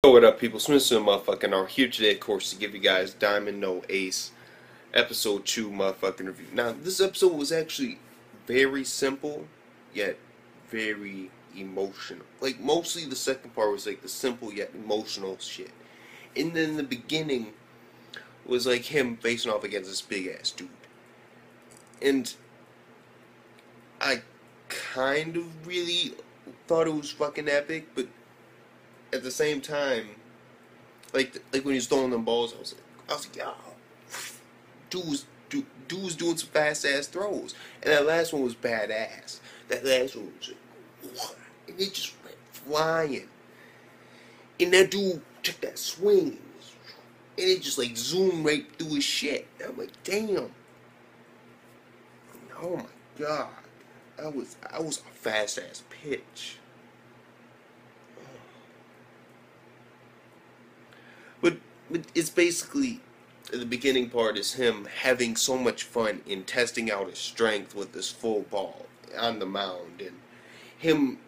What up, people? Smith motherfucking are here today, of course, to give you guys Diamond No Ace episode 2 motherfucking review. Now, this episode was actually very simple, yet very emotional. Like, mostly the second part was like the simple yet emotional shit. And then the beginning was like him facing off against this big ass dude. And I kind of really thought it was fucking epic, but at the same time, like when he was throwing them balls, I was like, yo, dude was doing some fast ass throws, and that last one was badass. That last one was like, what? And it just went flying, and that dude took that swing, and it just like zoomed right through his shit. And I'm like, damn, oh my god, that was a fast ass pitch. But it's basically, the beginning part is him having so much fun in testing out his strength with this full ball on the mound, and him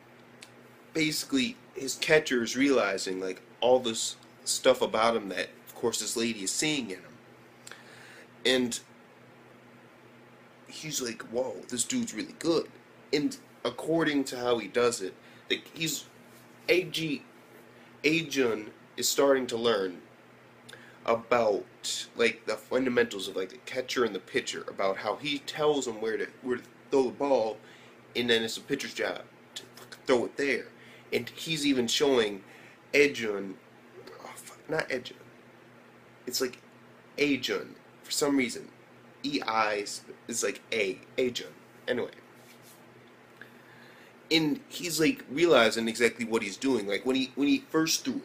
basically, his catcher is realizing like all this stuff about him that of course this lady is seeing in him, and he's like, whoa, this dude's really good. And according to how he does it, like Eijun is starting to learn about like the fundamentals of like the catcher and the pitcher, about how he tells him where to throw the ball, and then it's the pitcher's job to throw it there. And he's even showing Eijun, oh fuck, not Eijun, it's like Eijun for some reason. E-I is like Eijun. Anyway, and he's like realizing exactly what he's doing. Like when he first threw it,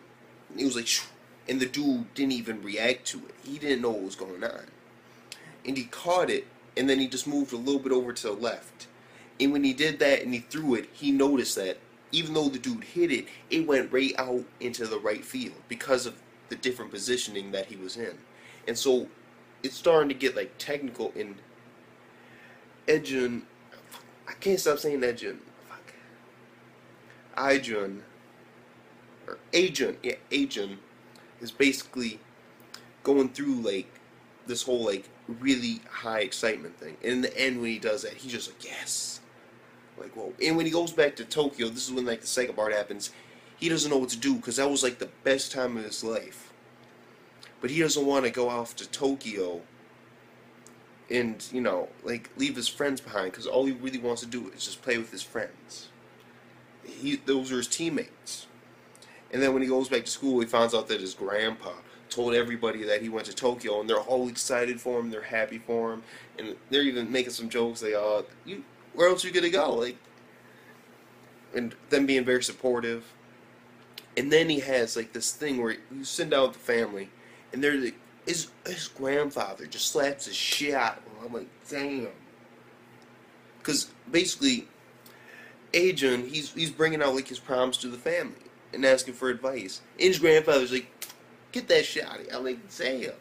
he was like, shoo, and the dude didn't even react to it. He didn't know what was going on. And he caught it, and then he just moved a little bit over to the left. And when he did that and he threw it, he noticed that even though the dude hit it, it went right out into the right field because of the different positioning that he was in. And so it's starting to get like technical in Eijun. I can't stop saying Eijun. Fuck. Eijun. Or Eijun. Yeah, Eijun is basically going through like this whole like really high excitement thing. And in the end, when he does that, he's just like, yes, like, whoa. And when he goes back to Tokyo, this is when like the second part happens. He doesn't know what to do because that was like the best time of his life, but he doesn't want to go off to Tokyo and, you know, like leave his friends behind, because all he really wants to do is just play with his friends. Those are his teammates. And then when he goes back to school, he finds out that his grandpa told everybody that he went to Tokyo, and they're all excited for him, they're happy for him, and they're even making some jokes like, where else are you gonna go? Like, and them being very supportive. And then he has like this thing where you sit down with the family, and they're like, his grandfather just slaps the shit out of him. I'm like, damn. Because basically, Eijun, he's bringing out like his problems to the family and asking for advice. And his grandfather's like, get that shit out of here. I'm like, damn.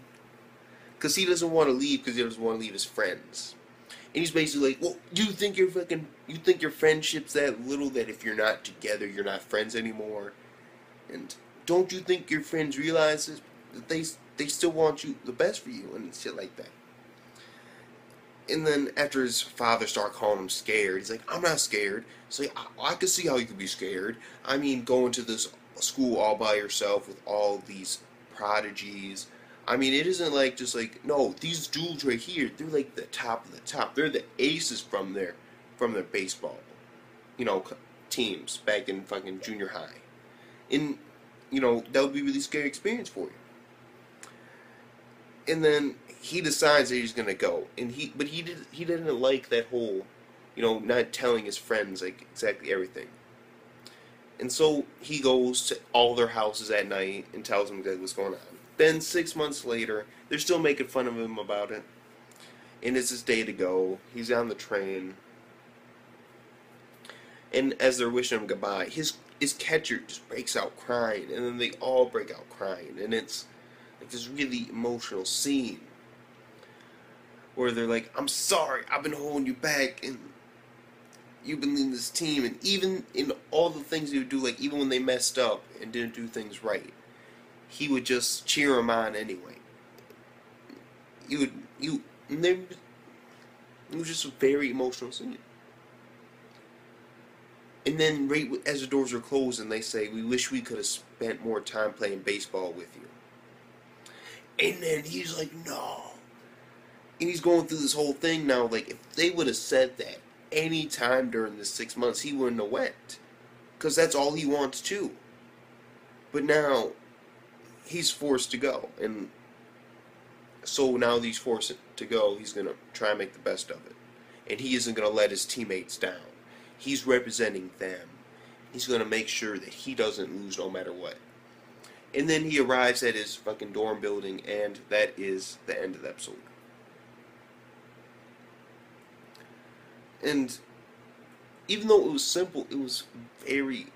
Because he doesn't want to leave, because he doesn't want to leave his friends. And he's basically like, well, you think your friendship's that little that if you're not together, you're not friends anymore? And don't you think your friends realize this, that they still want you the best for you and shit like that? And then after his father started calling him scared, he's like, I'm not scared. It's like, I can see how you could be scared. I mean, going to this school all by yourself with all these prodigies. I mean, it isn't like just like, no, these dudes right here, they're like the top of the top. They're the aces from their baseball, you know, teams back in fucking junior high. And, you know, that would be a really scary experience for you. And then he decides that he's gonna go, and he didn't like that whole, you know, not telling his friends like exactly everything. And so he goes to all their houses at night and tells them exactly what's going on. Then 6 months later, they're still making fun of him about it, and it's his day to go. He's on the train, and as they're wishing him goodbye, his catcher just breaks out crying, and then they all break out crying, and it's like this really emotional scene where they're like, I'm sorry, I've been holding you back, and you've been leading this team, and even in all the things you do, like even when they messed up and didn't do things right, he would just cheer him on anyway. And then it was just a very emotional scene. And then right as the doors are closing, they say, "We wish we could have spent more time playing baseball with you." And then he's like, "No." And he's going through this whole thing now. Like, if they would have said that any time during the 6 months, he wouldn't have went. Because that's all he wants to. But now, he's forced to go. And so now that he's forced to go, he's going to try and make the best of it. And he isn't going to let his teammates down. He's representing them. He's going to make sure that he doesn't lose no matter what. And then he arrives at his fucking dorm building, and that is the end of the episode. And even though it was simple, it was very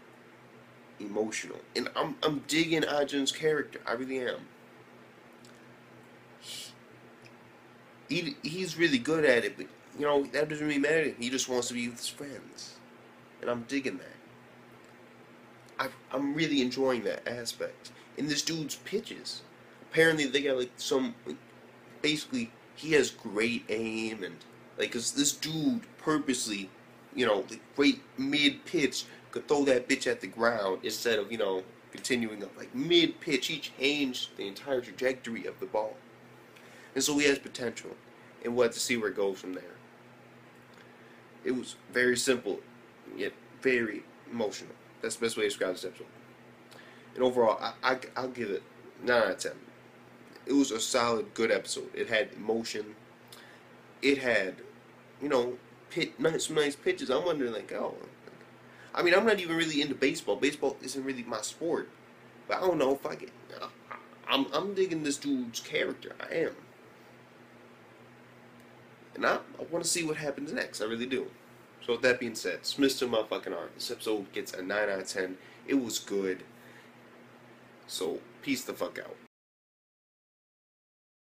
emotional. And I'm digging Eijun's character. I really am. He's really good at it, but you know, that doesn't really matter to him. He just wants to be with his friends. And I'm digging that. I'm really enjoying that aspect. And this dude's pitches. Apparently they got like some, basically he has great aim, and like, cause this dude purposely, you know, like right mid pitch could throw that bitch at the ground instead of, you know, continuing up. Like mid pitch, he changed the entire trajectory of the ball. And so he has potential, and we'll have to see where it goes from there. It was very simple, yet very emotional. That's the best way to describe this episode. And overall, I'll give it 9 out of 10. It was a solid, good episode. It had emotion. It had, you know, some nice pitches. I'm wondering, like, oh, I mean, I'm not even really into baseball. Baseball isn't really my sport. But I don't know if I get. I'm digging this dude's character. I am. And I want to see what happens next. I really do. So with that being said, Smith's to my fucking heart. This episode gets a 9 out of 10. It was good. So peace the fuck out.